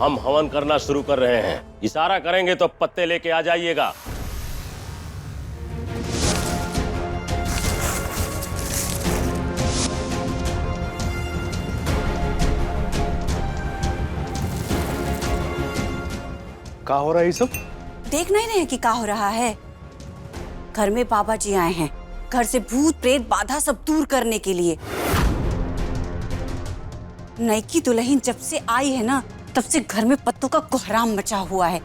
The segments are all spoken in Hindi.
हम हवन करना शुरू कर रहे हैं। इशारा करेंगे तो पत्ते लेके आ जाइएगा। क्या हो रहा है ये सब? देखना ही नहीं है कि क्या हो रहा है। घर में बाबा जी आए हैं, घर से भूत प्रेत बाधा सब दूर करने के लिए। नई की दुल्हन जब से आई है ना, तब से घर में पत्तों का कोहराम मचा हुआ है।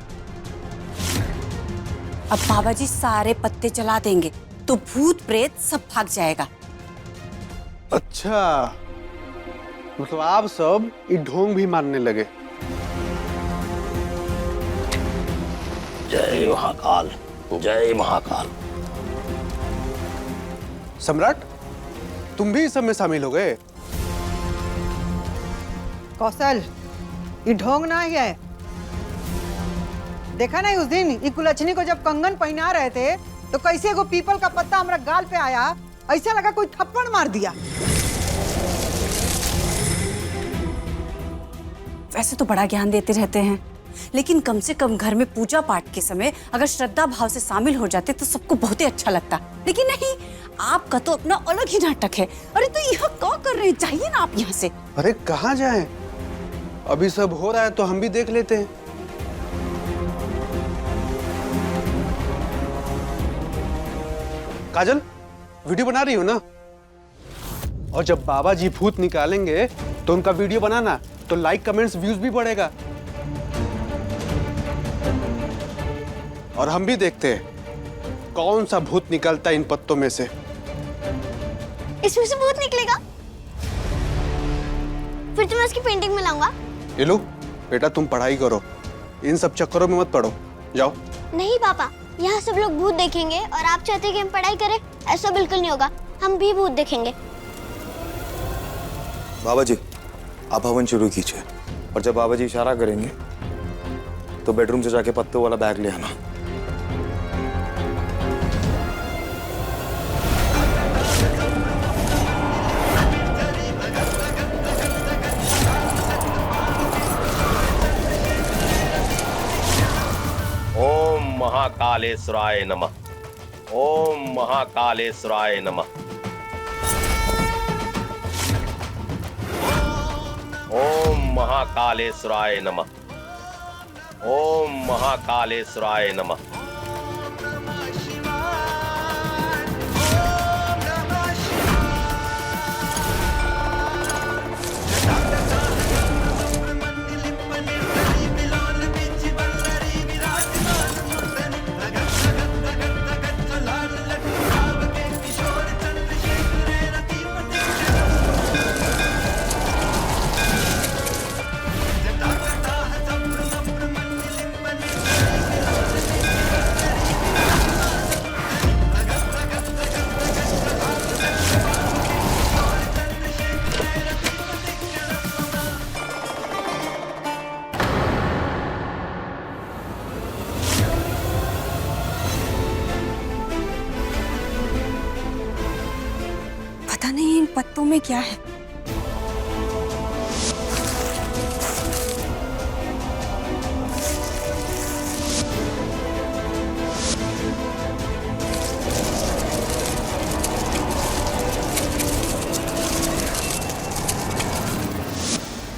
अब बाबा जी सारे पत्ते जला देंगे तो भूत प्रेत सब भाग जाएगा। अच्छा, मतलब आप सब ये ढोंग भी मानने लगे। जय महाकाल, जय महाकाल। सम्राट, तुम भी इस सब में शामिल हो गए? कौशल, ये ढोंग ना ही है। देखा नहीं उस दिन ये कुलच्छनी को जब कंगन पहना रहे थे तो कैसे एगो पीपल का पत्ता हमारा गाल पे आया, ऐसा लगा कोई थप्पड़ मार दिया। वैसे तो बड़ा ज्ञान देते रहते हैं, लेकिन कम से कम घर में पूजा पाठ के समय अगर श्रद्धा भाव से शामिल हो जाते तो सबको बहुत ही अच्छा लगता। लेकिन नहीं, आपका तो अपना अलग ही नाटक है। अरे तो यहाँ क्या कर रहे हैं? चाहिए ना आप यहाँ से। अरे कहाँ जाएं? अभी सब हो रहा है तो हम भी देख लेते हैं। काजल, वीडियो बना रही हो ना? और जब बाबा जी भूत निकालेंगे तो उनका वीडियो बनाना, तो लाइक कमेंट्स व्यूज भी बढ़ेगा। और हम भी देखते हैं कौन सा भूत निकलता है इन पत्तों में से। इसमें से भूत निकलेगा? फिर तो मैं उसकी पेंटिंग में लाऊंगा। ये लो बेटा, तुम पढ़ाई करो, इन सब चक्करों में मत पड़ो, जाओ। नहीं पापा, यहाँ सब लोग भूत देखेंगे और आप चाहते हैं कि हम पढ़ाई करें? ऐसा बिल्कुल नहीं होगा, हम भी भूत देखेंगे। बाबा जी, आप हवन शुरू कीजिए और जब बाबा जी इशारा करेंगे तो बेडरूम से जाके पत्तों वाला बैग ले आना। ओम महाकालेश्वराय नमः। ओम महाकालेश्वराय नमः। ओम महाकालेश्वराय नमः। ओम महाकालेश्वराय नमः। पता नहीं इन पत्तों में क्या है।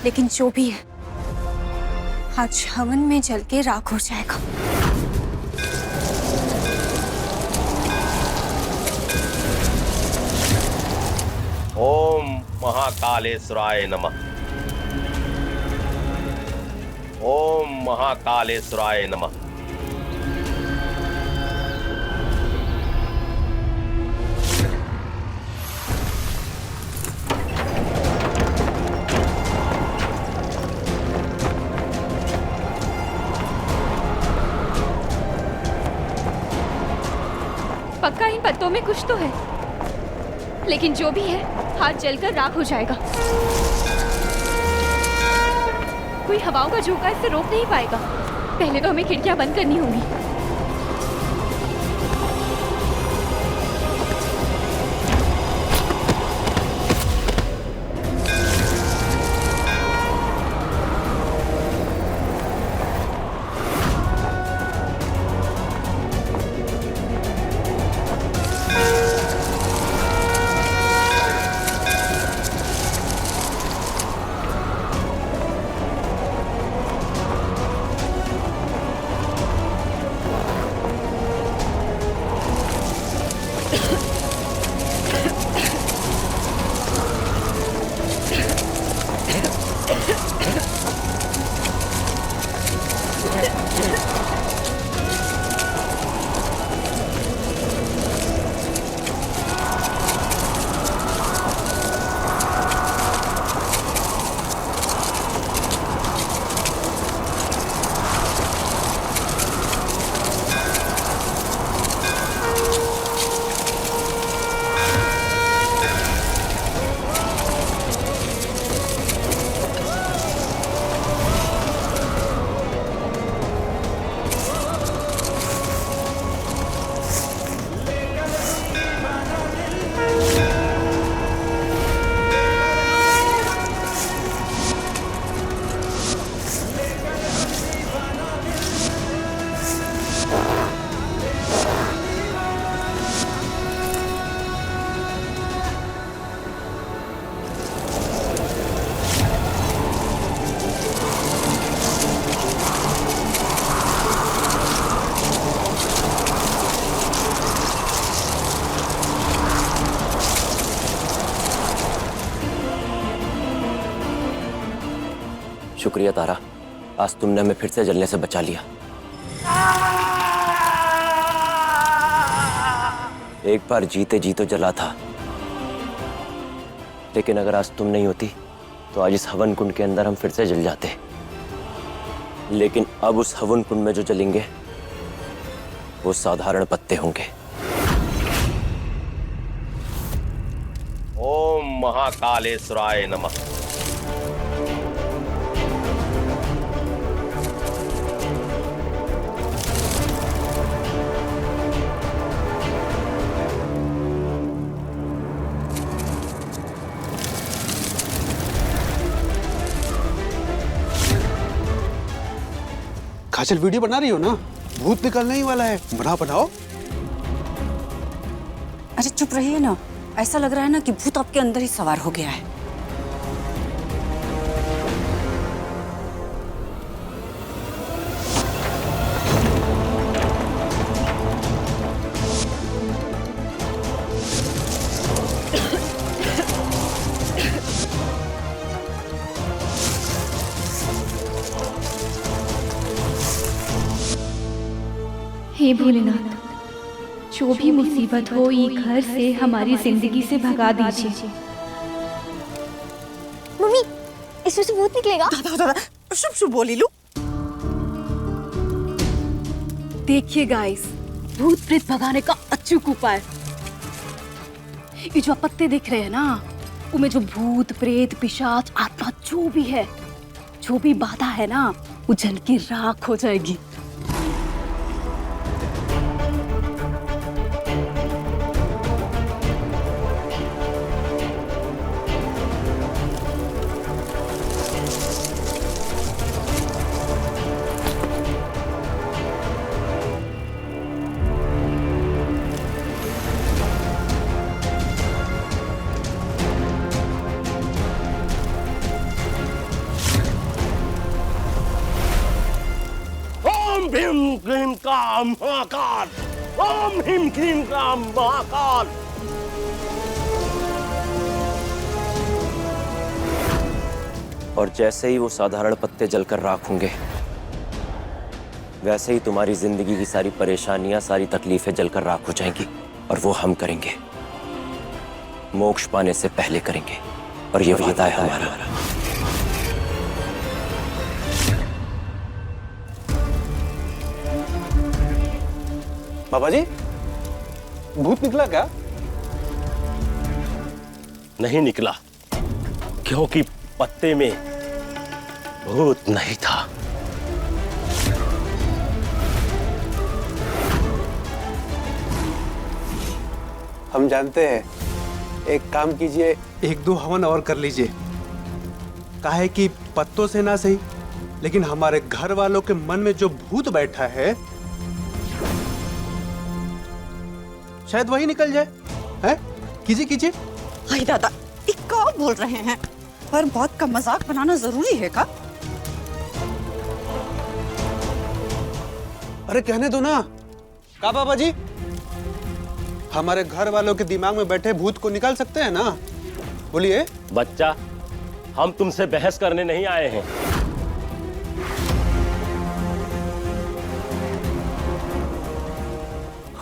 लेकिन जो भी है, आज हवन में जल के राख हो जाएगा। ओम महाकालेश्वराय नमः। ओम महाकालेश्वराय नमः। पक्का इन पत्तों में कुछ तो है, लेकिन जो भी है हाथ जलकर राख हो जाएगा। कोई हवाओं का झोंका इसे रोक नहीं पाएगा। पहले तो हमें खिड़कियां बंद करनी होंगी। शुक्रिया तारा, आज तुमने हमें फिर से जलने से बचा लिया। एक बार जीते जी तो जला था, लेकिन अगर आज तुम नहीं होती तो आज इस हवन कुंड के अंदर हम फिर से जल जाते। लेकिन अब उस हवन कुंड में जो जलेंगे वो साधारण पत्ते होंगे। ओम महाकालेश्वराय नमः। काजल वीडियो बना रही हो ना? भूत निकलने ही वाला है, बनाओ। अरे चुप रहिए ना, ऐसा लग रहा है ना कि भूत आपके अंदर ही सवार हो गया है। हे भोलेनाथ, जो भी मुसीबत हो ये घर से हमारी जिंदगी से भगा दीजिए। मम्मी, इसमें से भूत निकलेगा? शुभ शुभ बोली लू। देखिए गाइस, भूत प्रेत भगाने का अचूक उपाय। ये जो पत्ते दिख रहे हैं ना, उनमें जो भूत प्रेत पिशाच आत्मा जो भी है, जो भी बाधा है ना, वो जल के राख हो जाएगी। भीम क्लीम काम महाकाल, ओम भीम क्लीम काम महाकाल। और जैसे ही वो साधारण पत्ते जलकर राख होंगे, वैसे ही तुम्हारी जिंदगी की सारी परेशानियां, सारी तकलीफें जलकर राख हो जाएंगी। और वो हम करेंगे, मोक्ष पाने से पहले करेंगे, और ये वादा है हमारा। बाबा जी, भूत निकला क्या? नहीं निकला, क्योंकि पत्ते में भूत नहीं था। हम जानते हैं, एक काम कीजिए, 1-2 हवन और कर लीजिए। काहे कि पत्तों से ना सही, लेकिन हमारे घर वालों के मन में जो भूत बैठा है शायद वही निकल जाए। हैं? कीजिए। हाय दादा, ये क्या बोल रहे हैं? पर बात का मजाक बनाना जरूरी है का? अरे कहने दो ना। का बाबा जी, हमारे घर वालों के दिमाग में बैठे भूत को निकाल सकते हैं ना? बोलिए। बच्चा, हम तुमसे बहस करने नहीं आए हैं।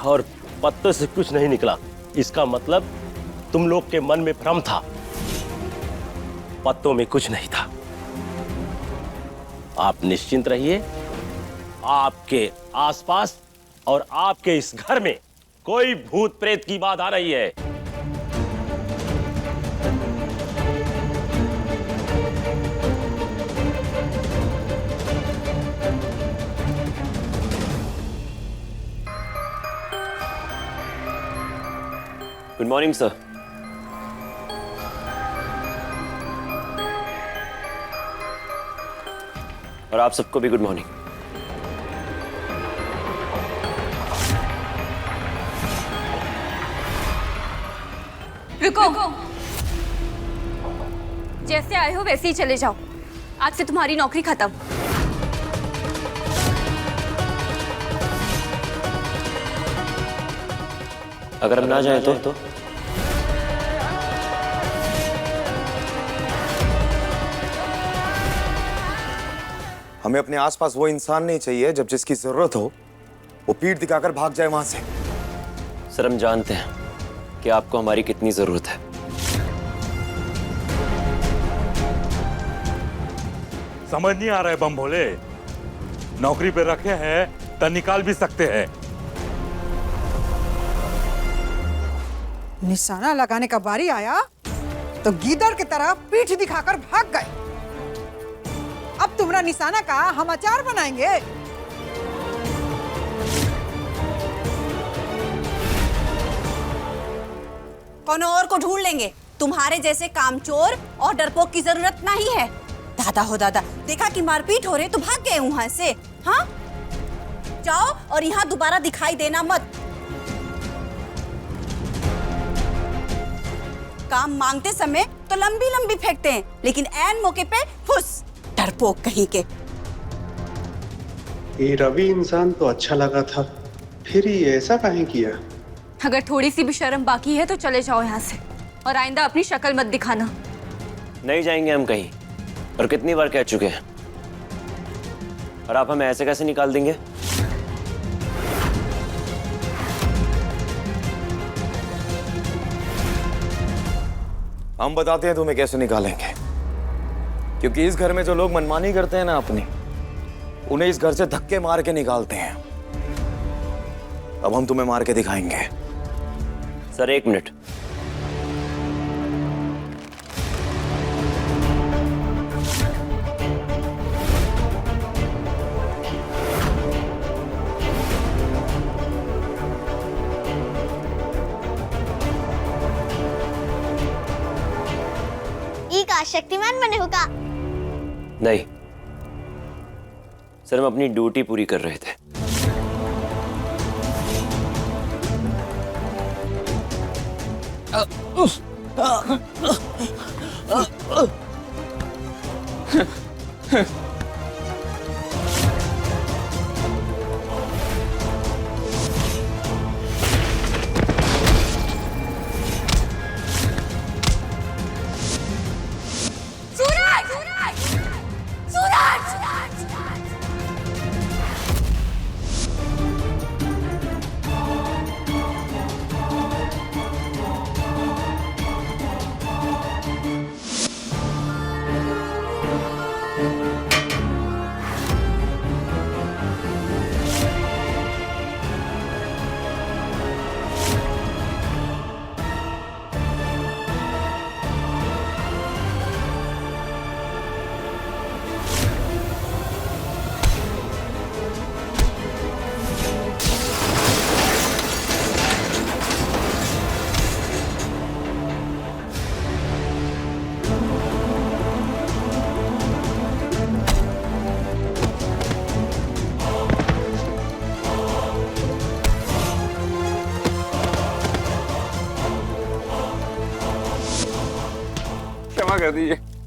और पत्तों से कुछ नहीं निकला, इसका मतलब तुम लोग के मन में भ्रम था, पत्तों में कुछ नहीं था। आप निश्चिंत रहिए, आपके आसपास और आपके इस घर में कोई भूत प्रेत की बाधा नहीं है। Good morning sir. और आप सबको भी गुड मॉर्निंग। रुको, जैसे आए हो वैसे ही चले जाओ। आज से तुम्हारी नौकरी खत्म। अगर हम ना जाएं तो? हमें अपने आसपास वो इंसान नहीं चाहिए जब जिसकी जरूरत हो वो पीठ दिखाकर भाग जाए वहां से। सर हम जानते हैं कि आपको हमारी कितनी जरूरत है। समझ नहीं आ रहा है बम भोले, नौकरी पे रखे हैं तो निकाल भी सकते हैं। निशाना लगाने का बारी आया तो गीदड़ की तरह पीठ दिखाकर भाग गए। अब तुम्हारा निशाना का हम अचार बनाएंगे। कौन और को ढूंढ लेंगे, तुम्हारे जैसे कामचोर और डरपोक की जरूरत नहीं है। दादा हो दादा, देखा कि मारपीट हो रही तो भाग गए वहां से। हाँ, जाओ और यहाँ दोबारा दिखाई देना मत। काम मांगते समय तो लंबी लंबी फेंकते हैं, लेकिन ऐन मौके पे फुस, डरपोक कहीं के। ये रवि इंसान तो अच्छा लगा था, फिर ये ऐसा काहे किया? अगर थोड़ी सी भी शर्म बाकी है तो चले जाओ यहाँ से, और आइंदा अपनी शक्ल मत दिखाना। नहीं जाएंगे हम कहीं, और कितनी बार कह चुके हैं। और आप हमें ऐसे कैसे निकाल देंगे? हम बताते हैं तुम्हें कैसे निकालेंगे, क्योंकि इस घर में जो लोग मनमानी करते हैं ना अपनी, उन्हें इस घर से धक्के मार के निकालते हैं। अब हम तुम्हें मार के दिखाएंगे। सर एक मिनट। ई का शक्तिमान बने होगा। नहीं सर, हम अपनी ड्यूटी पूरी कर रहे थे।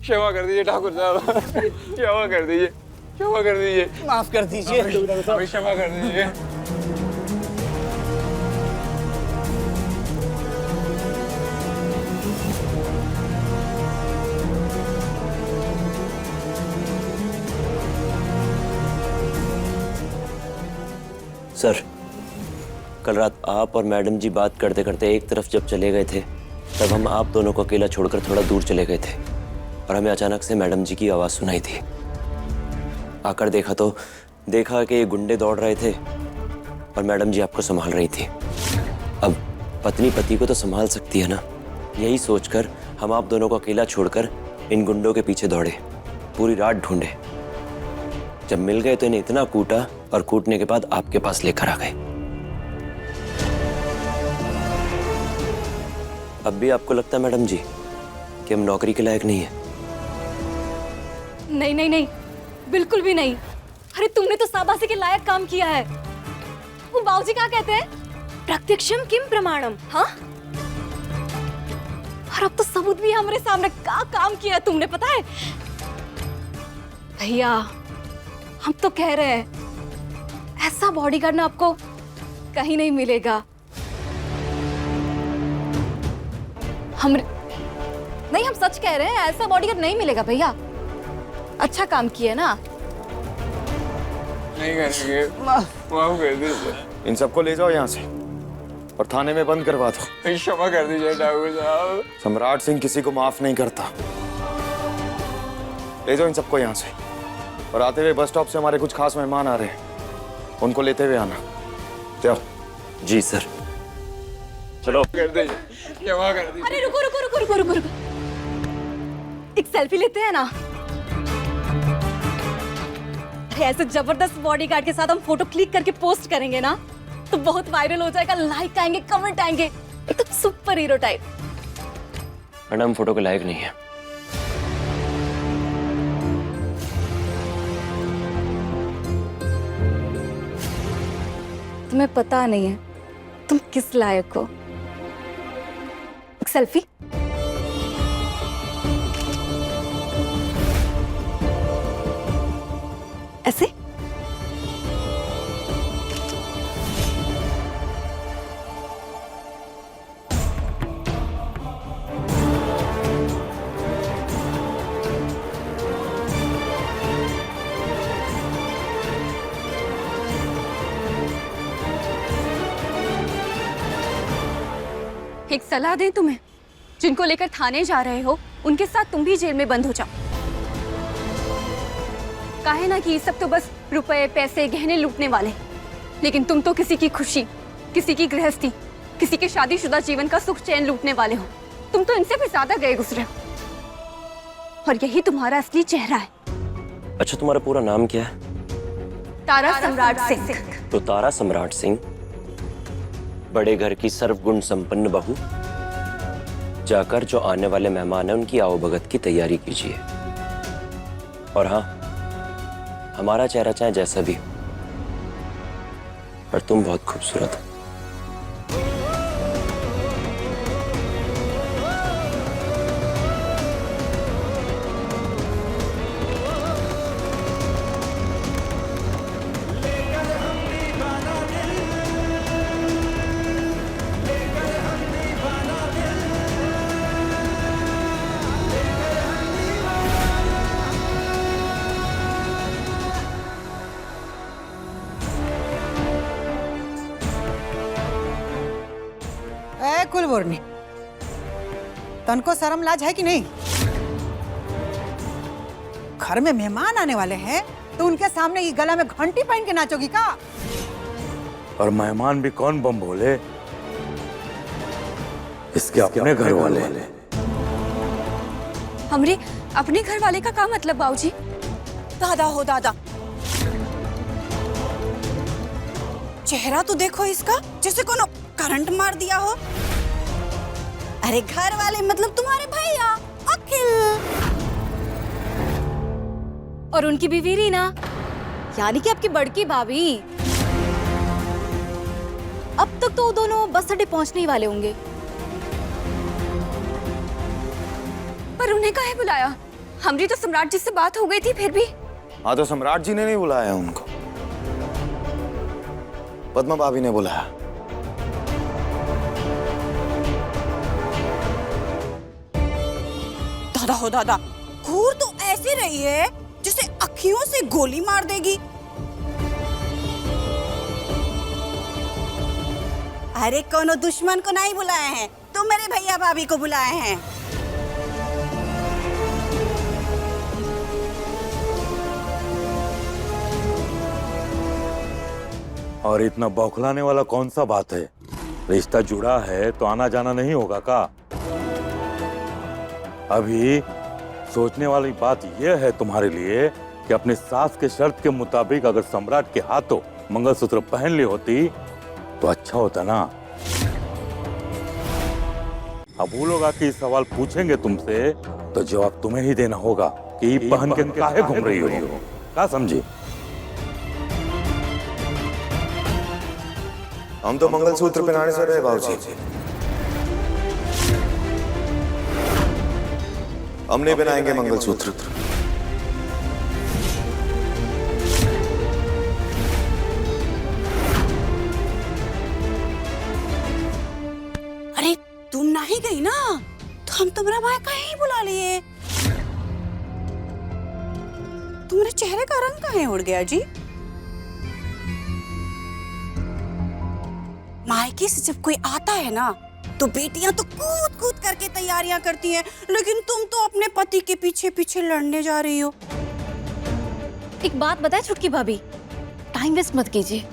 क्षमा कर दीजिए ठाकुर साहब, क्षमा कर दीजिए, क्षमा कर दीजिए, माफ कर दीजिए, क्षमा कर दीजिए। सर कल रात आप और मैडम जी बात करते करते एक तरफ जब चले गए थे, तब हम आप दोनों को अकेला छोड़कर थोड़ा दूर चले गए थे और हमें अचानक से मैडम जी की आवाज़ सुनाई थी। आकर देखा कि ये गुंडे दौड़ रहे थे और मैडम जी आपको संभाल रही थी। अब पत्नी पति को तो संभाल सकती है ना, यही सोचकर हम आप दोनों को अकेला छोड़कर इन गुंडों के पीछे दौड़े, पूरी रात ढूंढे। जब मिल गए तो इन्हें इतना कूटा और कूटने के बाद आपके पास लेकर आ गए। अब भी आपको लगता है मैडम जी कि हम नौकरी के लायक नहीं है? नहीं नहीं नहीं, बिल्कुल भी नहीं। अरे तुमने तो शाबाशी के लायक काम किया है। वो बाबूजी क्या कहते हैं, प्रत्यक्षम किम प्रमाणम। हाँ, और अब तो सबूत भी हमारे सामने। क्या काम किया तुमने पता है भैया? हम तो कह रहे हैं ऐसा बॉडीगार्ड ना आपको कहीं नहीं मिलेगा। नहीं, हम सच कह रहे हैं, ऐसा बॉडीगार्ड नहीं मिलेगा भैया। अच्छा काम किया ना। नहीं करेंगे, माफ कर दीजिए। इन सबको ले जाओ यहाँ से और थाने में बंद करवा दो। क्षमा कर दीजिए ठाकुर साहब। सम्राट सिंह किसी को माफ नहीं करता। ले जाओ इन सबको यहाँ से, और आते हुए बस स्टॉप से हमारे कुछ खास मेहमान आ रहे हैं, उनको लेते हुए आना। जाओ। जी सर। चलो। कर दीजिए, क्षमा कर दीजिए। अरे रुको रुको रुको रुको रुको रुको, एक सेल्फी लेते हैं ना। अरे ऐसे जबरदस्त बॉडीगार्ड के साथ हम फोटो क्लिक करके पोस्ट करेंगे ना तो बहुत वायरल हो जाएगा, लाइक आएंगे, कमेंट आएंगे, एकदम super hero type. Madam photo के लायक नहीं है। तुम्हें पता नहीं है तुम किस लायक हो। एक सेल्फी। ऐसे। एक सलाह दें तुम्हें, जिनको लेकर थाने जा रहे हो उनके साथ तुम भी जेल में बंद हो जाओ। काहे ना कि सब तो बस रुपए पैसे गहने लूटने वाले, लेकिन तुम तो किसी की खुशी, किसी की गृहस्थी, किसी के शादीशुदा जीवन का सुख चैन लूटने वाले हो। तुम तो इनसे भी ज्यादा गए गुजरे हो, और यही तुम्हारा असली चेहरा है। अच्छा, तुम्हारा पूरा नाम क्या है? तारा सम्राट सिंह। तो तारा सम्राट सिंह, बड़े घर की सर्वगुण संपन्न बहू, जाकर जो आने वाले मेहमान हैं उनकी आवभगत की तैयारी कीजिए। और हाँ, हमारा चेहरा चाहे जैसा भी हो, पर तुम बहुत खूबसूरत हो। कुलवर्णी, तनको शर्म लाज है कि नहीं? घर में मेहमान आने वाले हैं तो उनके सामने ये गला में घंटी पहन के नाचोगी का? और मेहमान भी कौन बम भोले, इसके अपने घर वाले। हमरे अपने घर वाले का क्या मतलब बाबूजी? दादा हो दादा, चेहरा तो देखो इसका, जैसे कोनो करंट मार दिया हो। अरे घर वाले मतलब तुम्हारे भैया अखिल और उनकी बीवी रीना, यानी कि आपकी बड़की भाभी। अब तक तो वो दोनों बस अड्डे पहुंचने ही वाले होंगे, पर उन्हें काहे बुलाया? हमारी तो सम्राट जी से बात हो गई थी फिर भी। हाँ, तो सम्राट जी ने नहीं बुलाया उनको, पद्मा भाभी ने बुलाया। दादा हो दादा, घूर तो ऐसी रही है जैसे अखियों से गोली मार देगी। अरे कोनो दुश्मन को नहीं बुलाए हैं, तुम मेरे भैया भाभी को बुलाए हैं। और इतना बौखलाने वाला कौन सा बात है? रिश्ता जुड़ा है तो आना जाना नहीं होगा का? अभी सोचने वाली बात यह है तुम्हारे लिए कि अपने सास के शर्त के मुताबिक अगर सम्राट के हाथों मंगलसूत्र पहन ली होती तो अच्छा होता ना। अब वो लोग आके सवाल पूछेंगे तुमसे तो जवाब तुम्हें ही देना होगा कि पहन के काहे घूम रही हो, क्या समझी? हम तो मंगलसूत्र पहनाने से रहे बाबूजी। हम नहीं पहनाएंगे मंगलसूत्र। अरे तुम नहीं गई ना तो हम तुम्हारा भाई कहीं ही बुला लिए। तुम्हारे चेहरे का रंग कहीं उड़ गया जी? मायके से जब कोई आता है ना तो बेटियां तो कूद कूद करके तैयारियां करती हैं, लेकिन तुम तो अपने पति के पीछे पीछे लड़ने जा रही हो। एक बात बताए छुटकी भाभी, टाइम वेस्ट मत कीजिए।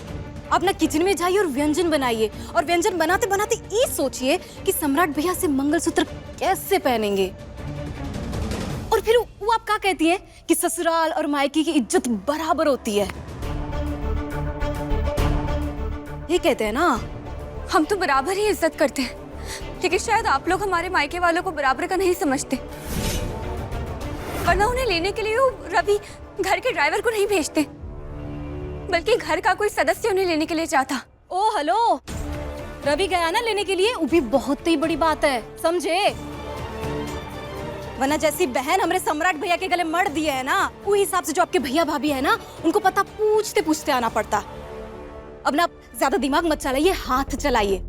आप ना किचन में जाइए और व्यंजन बनाइए, और व्यंजन बनाते बनाते ये सोचिए कि सम्राट भैया से मंगलसूत्र कैसे पहनेंगे। और फिर वो आप क्या कहती है कि ससुराल और मायके की इज्जत बराबर होती है, ये कहते हैं ना। हम तो बराबर ही इज्जत करते हैं, लेकिन शायद आप लोग हमारे मायके वालों को बराबर का नहीं समझते। वरना उन्हें लेने के लिए वो रवि घर के ड्राइवर को नहीं भेजते, बल्कि घर का कोई सदस्य उन्हें लेने के लिए चाहता। ओ हेलो, रवि गया ना लेने के लिए, वो भी बहुत ही बड़ी बात है, समझे? वरना जैसी बहन हमरे सम्राट भैया के गले मर दिए है ना, वो हिसाब से जो आपके भैया भाभी है ना, उनको पता पूछते पूछते आना पड़ता। अब ना ज्यादा दिमाग मत चलाइए, हाथ चलाइए।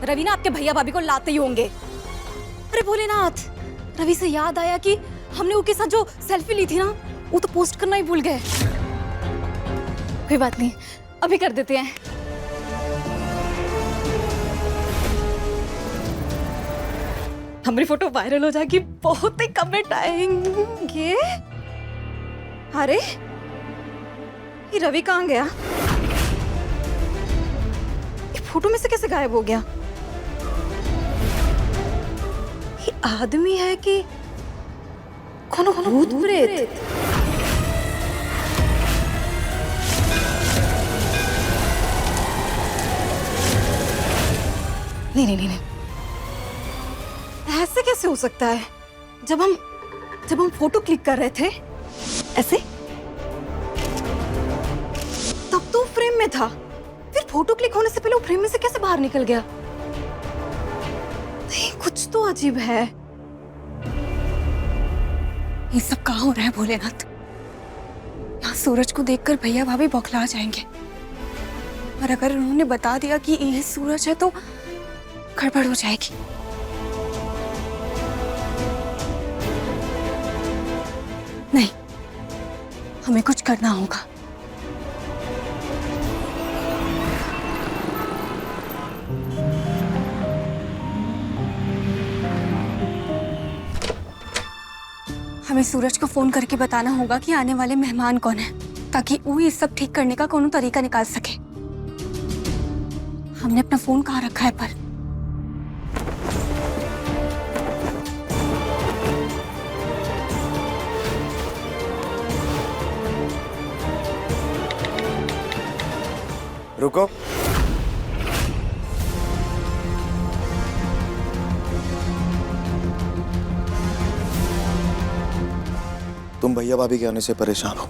रवि ना आपके भैया भाभी को लाते ही होंगे। अरे भोलेनाथ, रवि से याद आया कि हमने उसके साथ जो सेल्फी ली थी ना, वो तो पोस्ट करना ही भूल गए। कोई बात नहीं, अभी कर देते हैं। हमारी फोटो वायरल हो जाएगी, बहुत ही कमेंट आएंगे। अरे ये रवि कहाँ गया? ये फोटो में से कैसे गायब हो गया? ये आदमी है कि कौन भूत प्रेत? नहीं, ऐसे कैसे हो सकता है? जब हम फोटो क्लिक कर रहे थे ऐसे, तब तो फ्रेम में था, फिर फोटो क्लिक होने से पहले वो फ्रेम में से कैसे बाहर निकल गया? नहीं, कुछ तो अजीब है। ये सब कहाँ हो रहा है भोलेनाथ? यहाँ सूरज को देखकर भैया भाभी बौखला जाएंगे, और अगर उन्होंने बता दिया कि ये सूरज है तो गड़बड़ हो जाएगी। नहीं, हमें कुछ करना होगा। हमें सूरज को फोन करके बताना होगा कि आने वाले मेहमान कौन है, ताकि वो ये सब ठीक करने का कोनो तरीका निकाल सके। हमने अपना फोन कहाँ रखा है पर? रुको, तुम भैया भाभी के आने से परेशान हो।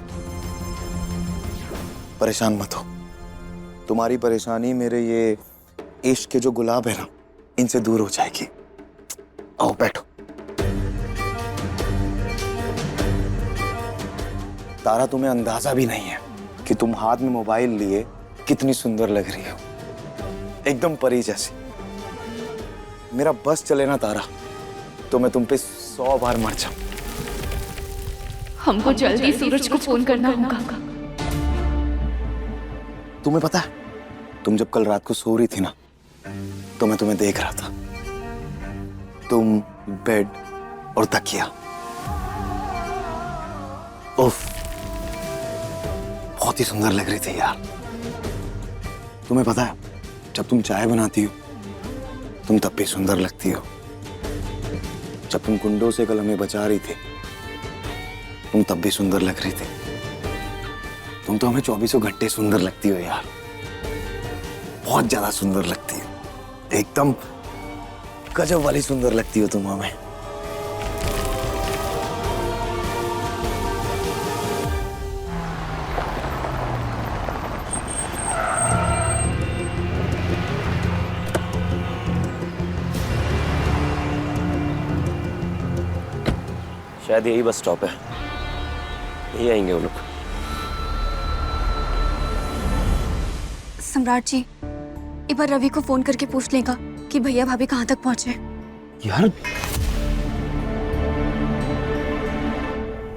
परेशान मत हो, तुम्हारी परेशानी मेरे ये इश्क के जो गुलाब है ना, इनसे दूर हो जाएगी। आओ बैठो। तारा, तुम्हें अंदाजा भी नहीं है कि तुम हाथ में मोबाइल लिए कितनी सुंदर लग रही हो, एकदम परी जैसी। मेरा बस चले ना तारा, तो मैं तुम पे 100 बार मर जाऊं। हमको जल्दी सूरज को फोन करना होगा। तुम्हें पता है, तुम जब कल रात को सो रही थी ना, तो मैं तुम्हें देख रहा था, तुम, बेड और तकिया। उफ, बहुत ही सुंदर लग रही थी यार। तुम्हें पता है, जब तुम चाय बनाती हो तुम तब भी सुंदर लगती हो। जब तुम कुंडों से कल हमें बचा रही थी तुम तब भी सुंदर लग रही थी। तुम तो हमें 24 घंटे सुंदर लगती हो यार, बहुत ज्यादा सुंदर लगती हो, एकदम गजब वाली सुंदर लगती हो तुम हमें। शायद यही बस स्टॉप है, यही आएंगे वो लोग। सम्राट जी, एक बार रवि को फोन करके पूछ लेगा कि भैया भाभी कहाँ तक पहुंचे। यार,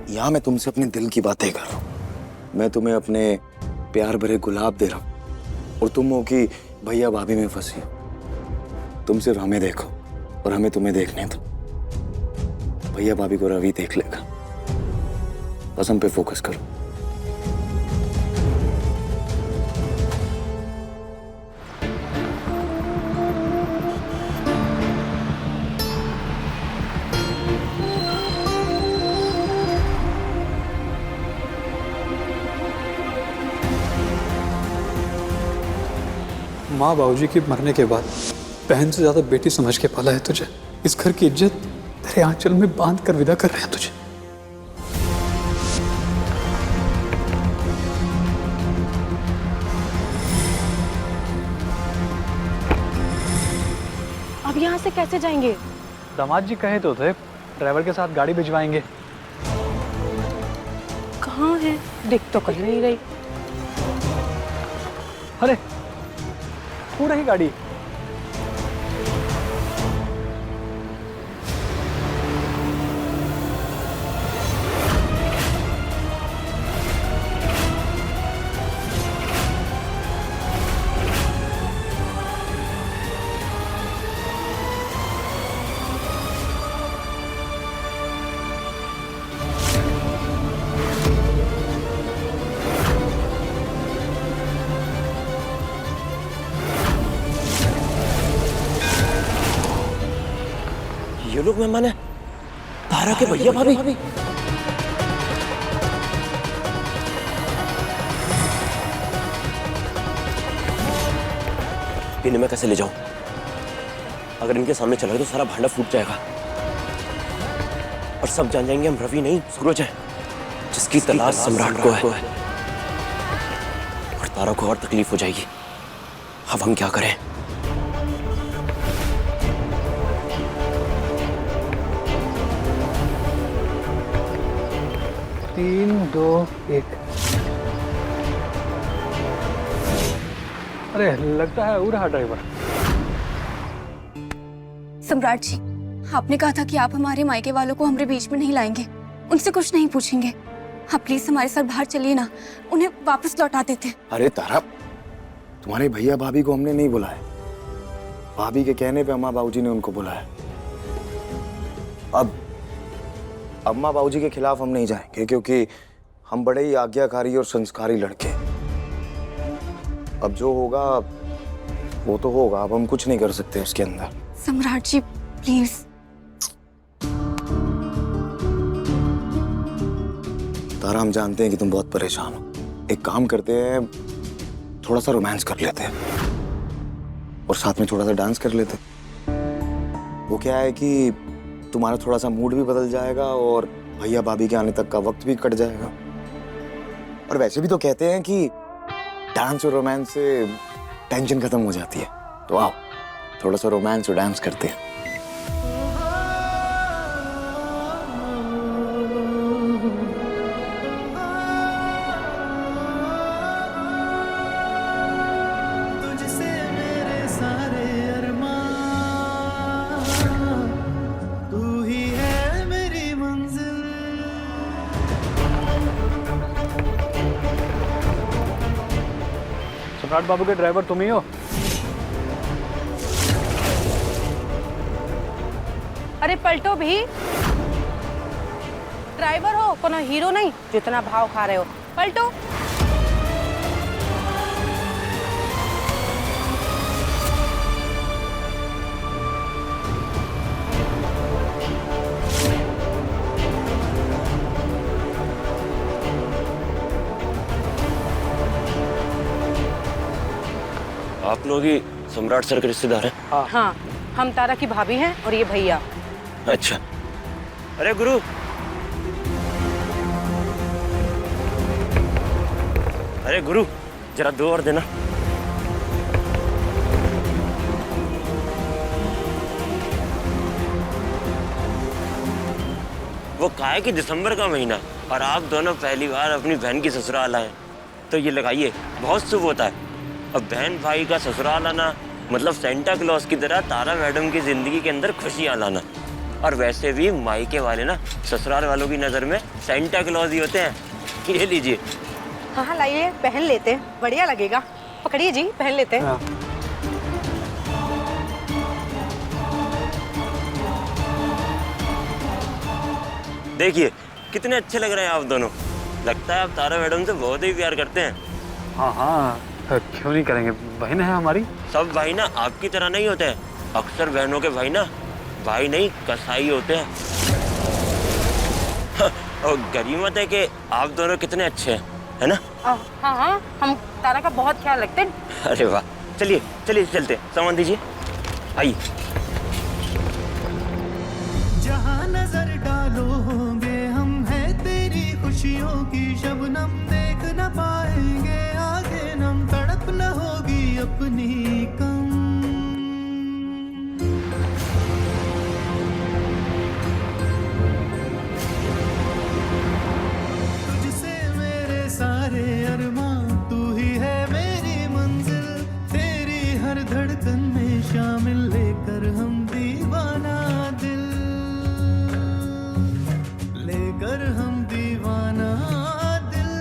यहाँ मैं तुमसे अपने दिल की बातें कर रहा हूँ। मैं तुम्हें अपने प्यार भरे गुलाब दे रहा हूँ और तुम हो कि भैया भाभी में फंसी हो। तुम सिर्फ हमें देखो और हमें तुम्हें देखने दो। भैया भाभी को रवि देख लेगा, बस हम पे फोकस करो। माँ बाबूजी के मरने के बाद बहन से ज्यादा बेटी समझ के पाला है तुझे। इस घर की इज्जत तेरे आंचल में बांध कर विदा कर रहे हैं तुझे। अब यहाँ से कैसे जाएंगे? दामाद जी कहे तो थे ड्राइवर के साथ गाड़ी भिजवाएंगे। कहाँ है? दिख तो कहीं नहीं रही। अरे वो रही गाड़ी। ये लोग मेहमान है तारा के भैया भाभी। इन्हें मैं कैसे ले जाऊं? अगर इनके सामने चला तो सारा भांडा फूट जाएगा और सब जान जाएंगे हम रवि नहीं सूरज हैं, जिसकी तलाश सम्राट को है। और तारा को और तकलीफ हो जाएगी। अब हम क्या करें? तीन, दो, एक। अरे लगता है वो रहा ड्राइवर। सम्राट जी, आपने कहा था कि आप हमारे मायके वालों को हमारे बीच में नहीं लाएंगे, उनसे कुछ नहीं पूछेंगे। आप प्लीज हमारे साथ बाहर चलिए ना, उन्हें वापस लौटा देते। अरे तारा, तुम्हारे भैया भाभी को हमने नहीं बुलाया, भाभी के कहने पे अम्मा बाबूजी ने उनको बुलाया। अब अम्मा बाबूजी के खिलाफ हम नहीं जाएंगे क्योंकि हम बड़े ही आज्ञाकारी और संस्कारी लड़के। अब जो होगा वो तो होगा, अब हम कुछ नहीं कर सकते उसके अंदर। सम्राट जी प्लीज। तारा, हम जानते हैं कि तुम बहुत परेशान हो। एक काम करते हैं, थोड़ा सा रोमांस कर लेते हैं और साथ में थोड़ा सा डांस कर लेते हैं। वो क्या है कि तुम्हारा थोड़ा सा मूड भी बदल जाएगा और भैया भाभी के आने तक का वक्त भी कट जाएगा। और वैसे भी तो कहते हैं कि डांस और रोमांस से टेंशन खत्म हो जाती है। तो आओ थोड़ा सा रोमांस और डांस करते हैं। सम्राट बाबू के ड्राइवर तुम ही हो? अरे पलटो भी, ड्राइवर हो कोनो हीरो नहीं जितना भाव खा रहे हो। पलटो। आप लोग ही सम्राट सर के रिश्तेदार हैं? हाँ, हम तारा की भाभी हैं और ये भैया। अच्छा। अरे गुरु, अरे गुरु जरा 2 और देना। वो काहे कि दिसंबर का महीना और आप दोनों पहली बार अपनी बहन की ससुराल आए, तो ये लगाइए, बहुत शुभ होता है। अब बहन भाई का ससुराल आना मतलब सेंटा क्लॉज की तरह तारा मैडम की जिंदगी के अंदर खुशियां लाना। और वैसे भी मायके वाले ना ससुराल वालों की नजर में सेंटा क्लॉज ही होते हैं। ये लीजिए। हाँ हाँ लाइए, पहन लेते हैं, बढ़िया लगेगा। पकड़िए जी, पहन लेते हैं। देखिए कितने अच्छे लग रहे हैं आप दोनों। लगता है आप तारा मैडम से बहुत ही प्यार करते हैं। हाँ हाँ, क्यों नहीं करेंगे, बहन है हमारी। सब भाई ना आपकी तरह नहीं होते हैं। अक्सर बहनों के भाई ना भाई नहीं कसाई होते हैं। और गरीमत है कि आप दोनों कितने अच्छे हैं, है ना? हाँ हाँ, हम तारा का बहुत ख्याल रखते हैं। अरे वाह, चलिए चलिए चलते, सामान दीजिए, आइए। जहाँ नजर डालोगे हम हैं तेरी खुशियों की शबनम, देख न पाएंगे आगे नम, तड़प न होगी अपनी कम। तुझसे मेरे सारे अरमां, तू ही है मेरी मंजिल, तेरी हर धड़कन में शामिल, लेकर हम दीवाना दिल, लेकर हम दीवाना दिल।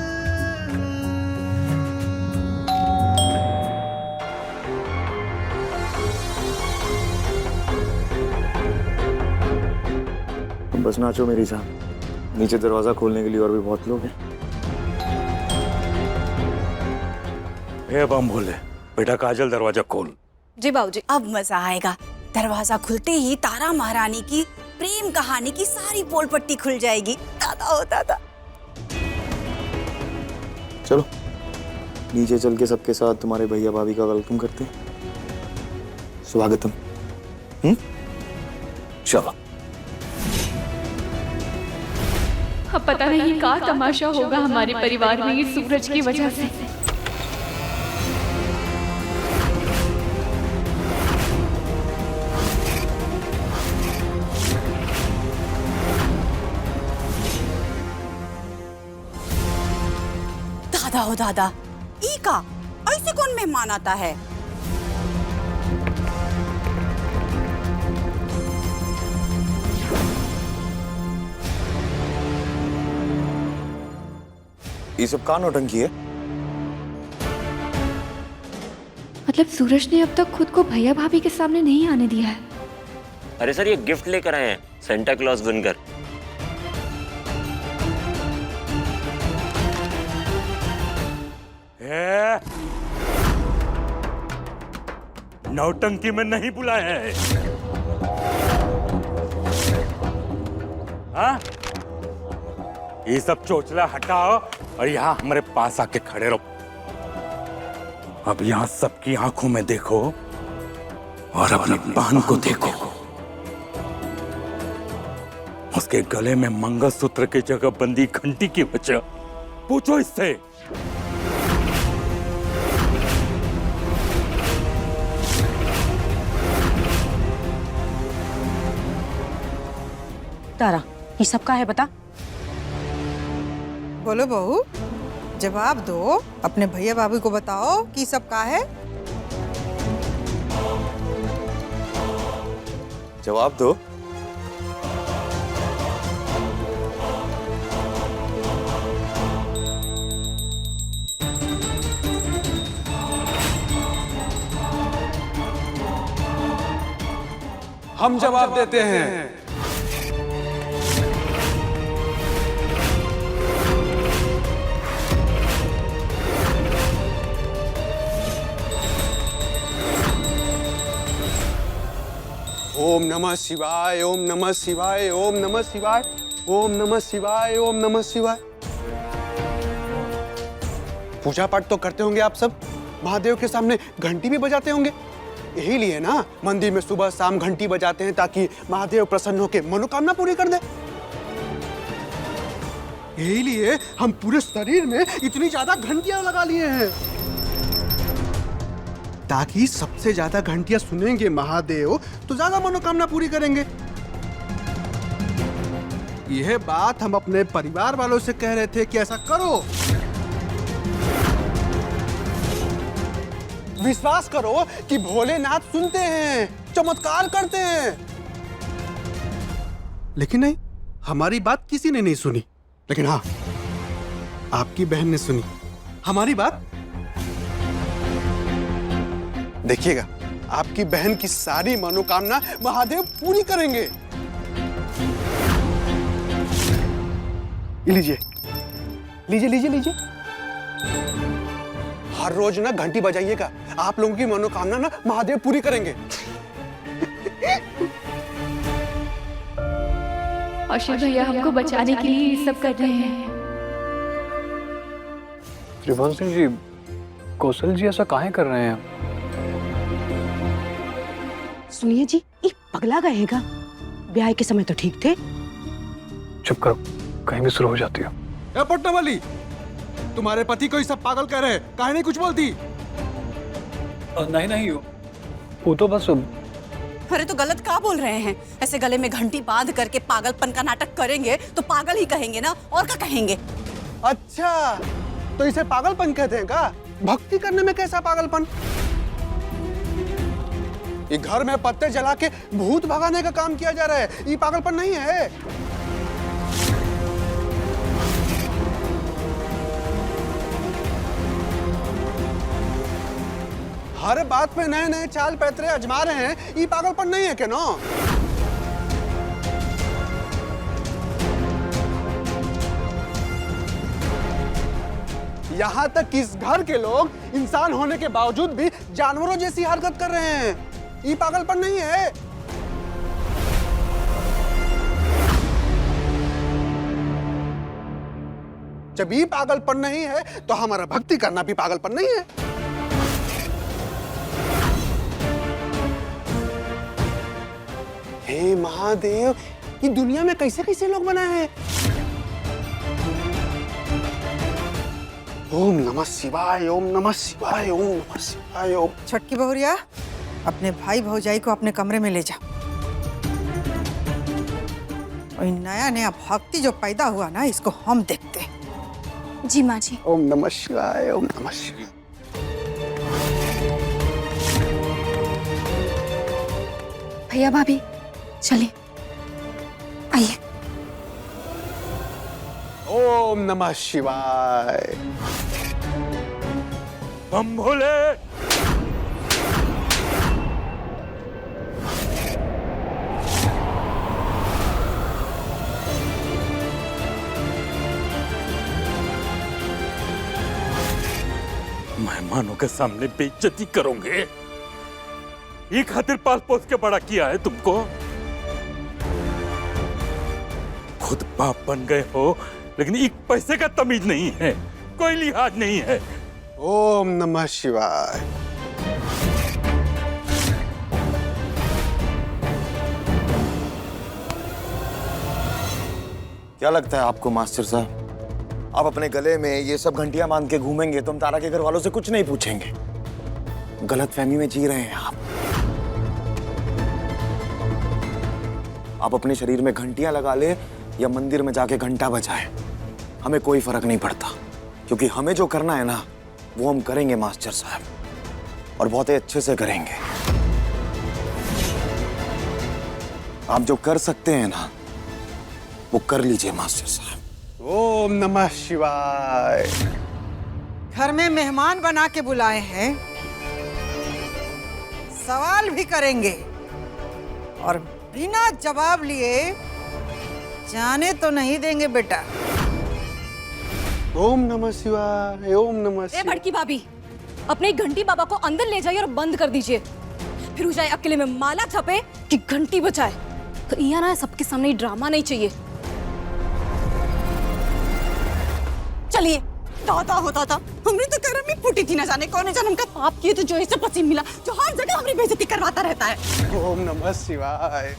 बस नाचो मेरी जान, नीचे दरवाजा खोलने के लिए और भी बहुत लोग हैं। ए बम भोले, बेटा काजल दरवाजा खोल। जी बाबूजी, अब मजा आएगा। दरवाजा खुलते ही तारा महारानी की प्रेम कहानी की सारी पोल पट्टी खुल जाएगी। दादा हो दादा। चलो नीचे चल के सबके साथ तुम्हारे भैया भाभी का वेलकम करते हैं, स्वागतम। चलो। अब पता नहीं क्या तमाशा होगा हमारे परिवार में ये सूरज की वजह से। दादा हो दादा, ई का ऐसे कौन मेहमान आता है? ये सब कहाँ नौटंकी है? मतलब सूरज ने अब तक खुद को भैया भाभी के सामने नहीं आने दिया है। अरे सर, ये गिफ्ट लेकर आए हैं सेंटा क्लॉज बनकर। नौटंकी में नहीं बुलाए हैं। हाँ? ये सब चोचला हटाओ और यहाँ हमारे पास आके खड़े रहो। अब यहाँ सबकी आंखों में देखो और अपनी बहन को देखो। उसके गले में मंगलसूत्र की जगह बंदी घंटी की वजह पूछो इससे। तारा, ये सब का है बता? बोलो बहू, जवाब दो, अपने भैया भाभी को बताओ कि सब का है। जवाब दो। हम जवाब देते हैं। ओम नमः शिवाय, ओम नमः शिवाय, ओम नमः शिवाय, ओम नमः शिवाय, ओम नमः शिवाय। पूजा पाठ तो करते होंगे आप सब, महादेव के सामने घंटी भी बजाते होंगे। यही लिए ना मंदिर में सुबह शाम घंटी बजाते हैं, ताकि महादेव प्रसन्न होकर मनोकामना पूरी कर दे। यही लिए हम पूरे शरीर में इतनी ज्यादा घंटियां लगा लिए हैं, ताकि सबसे ज्यादा घंटियां सुनेंगे महादेव तो ज्यादा मनोकामना पूरी करेंगे। यह बात हम अपने परिवार वालों से कह रहे थे कि ऐसा करो। विश्वास करो कि भोलेनाथ सुनते हैं, चमत्कार करते हैं। लेकिन नहीं, हमारी बात किसी ने नहीं सुनी। लेकिन हाँ, आपकी बहन ने सुनी हमारी बात। देखिएगा, आपकी बहन की सारी मनोकामना महादेव पूरी करेंगे। लीजिए लीजिए लीजिए लीजिए। हर रोज ना घंटी बजाइएगा, आप लोगों की मनोकामना ना महादेव पूरी करेंगे। अशोक भैया हमको बचाने के लिए ये सब कर रहे हैं। त्रिभुवन सिंह जी, कौशल जी ऐसा काहे कर रहे हैं? सुनिए जी, ये पगला गएगा। ब्याह के समय तो ठीक थे। चुप करो, कहीं भी शुरू हो जाती हो। ए पटना वाली, तुम्हारे पति को ये सब पागल कह रहे हैं, काहे नहीं कुछ बोलती? नहीं नहीं, वो तो बस। अरे तो गलत क्या बोल रहे हैं? ऐसे गले में घंटी बांध करके पागलपन का नाटक करेंगे तो पागल ही कहेंगे ना, और क्या कहेंगे? अच्छा, तो इसे पागलपन कहते हैं का? भक्ति करने में कैसा पागलपन? ये घर में पत्ते जला के भूत भगाने का काम किया जा रहा है, ये पागलपन नहीं है। हर बात पे नए नए चाल पैतरे आजमा रहे हैं, ये पागलपन नहीं है क्या? नो, यहाँ तक कि इस घर के लोग इंसान होने के बावजूद भी जानवरों जैसी हरकत कर रहे हैं, ये पागलपन नहीं है। जब ये पागलपन नहीं है तो हमारा भक्ति करना भी पागलपन नहीं है। हे महादेव, ये दुनिया में कैसे कैसे लोग बनाए हैं। ओम नमः शिवाय, ओम नमः शिवाय, ओम नमः शिवाय, ओम। छटकी बहुरिया, अपने भाई भौजाई को अपने कमरे में ले जा। और नया नया भक्ति जो पैदा हुआ ना, इसको हम देखते हैं। जी माँ जी। ओम नमः शिवाय, ओम नमः शिवाय। भैया भाभी चलिए, आइए। ओम नमः शिवाय। बम भोले। मेहमानों के सामने बेइज्जती करोगे? ये खातिर पाल पोस के बड़ा किया है तुमको? खुद बाप बन गए हो, लेकिन एक पैसे का तमीज नहीं है, कोई लिहाज नहीं है। ओम नमः शिवाय। क्या लगता है आपको मास्टर साहब, आप अपने गले में ये सब घंटियां बांध के घूमेंगे तो हम तारा के घर वालों से कुछ नहीं पूछेंगे? गलतफहमी में जी रहे हैं आप। आप अपने शरीर में घंटियां लगा ले या मंदिर में जाके घंटा बजाएं, हमें कोई फर्क नहीं पड़ता, क्योंकि हमें जो करना है ना वो हम करेंगे मास्टर साहब, और बहुत ही अच्छे से करेंगे। आप जो कर सकते हैं ना वो कर लीजिए मास्टर साहब। ओम नमः शिवाय। घर में मेहमान बना के बुलाए हैं, सवाल भी करेंगे और बिना जवाब लिए जाने तो नहीं देंगे बेटा। ओम नमः शिवाय, ओम नमः ए शिवाय। बड़की भाभी, अपने घंटी बाबा को अंदर ले जाइए और बंद कर दीजिए। फिर हो जाए अकेले में माला छपे कि घंटी बजाए। तो यहाँ ना सबके सामने ये ड्रामा नहीं चाहिए। चलिए, दादा होता था हमने तो करम में फूटी थी, ना जाने कौन जन्म का पाप किए तो जो ऐसे पसीन मिला जो हर जगह हमारी बेइज्जती करवाता रहता है। ओम नमः शिवाय।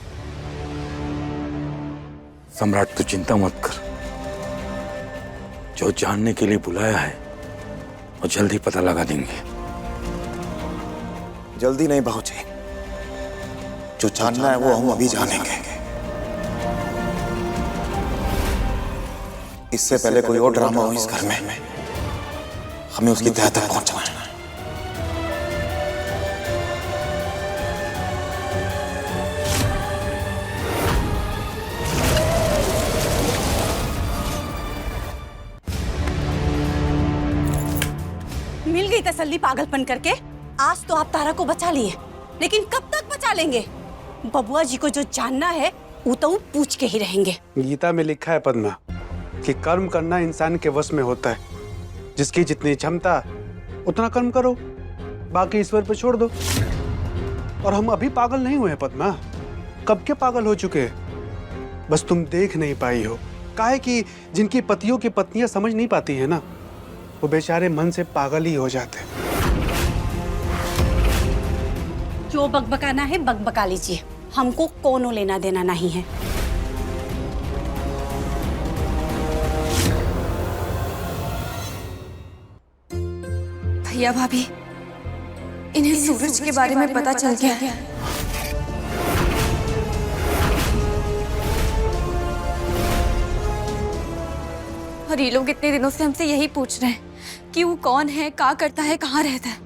सम्राट तू चिंता मत कर, जो जानने के लिए बुलाया है वो जल्दी पता लगा देंगे। जल्दी नहीं पहुंचे, जो जानना है वो हम अभी जानेंगे। इससे पहले कोई और ड्रामा हो इस घर में, हमें उसकी तह तक पहुंचना है। मिल गई तसल्ली पागलपन करके। आज तो आप तारा को बचा लिए, लेकिन कब तक बचा लेंगे? बबुआ जी को जो जानना है वो तो पूछ के ही रहेंगे। गीता में लिखा है पद्मा कि कर्म करना इंसान के वश में होता है। जिसकी जितनी क्षमता उतना कर्म करो, बाकी ईश्वर पे छोड़ दो। और हम अभी पागल नहीं हुए पद्मा, कब के पागल हो चुके हैं। बस तुम देख नहीं पाई हो। काहे कि जिनकी पतियों की पत्नियां समझ नहीं पाती है ना, वो बेचारे मन से पागल ही हो जाते हैं। जो बकबकाना है बकबका लीजिए, हमको कोनो लेना देना नहीं है। भैया भाभी, इन्हें सूरज के बारे में पता चल गया है। और ये लोग इतने दिनों से हमसे यही पूछ रहे हैं कि वो कौन है, क्या करता है, कहाँ रहता है,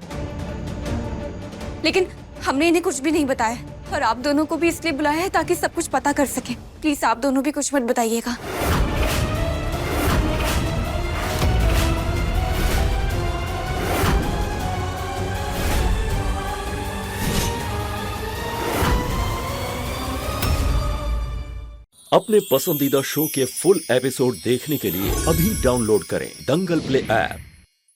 लेकिन हमने इन्हें कुछ भी नहीं बताया। और आप दोनों को भी इसलिए बुलाया है ताकि सब कुछ पता कर सके। प्लीज आप दोनों भी कुछ मत बताइएगा। अपने पसंदीदा शो के फुल एपिसोड देखने के लिए अभी डाउनलोड करें दंगल प्ले ऐप।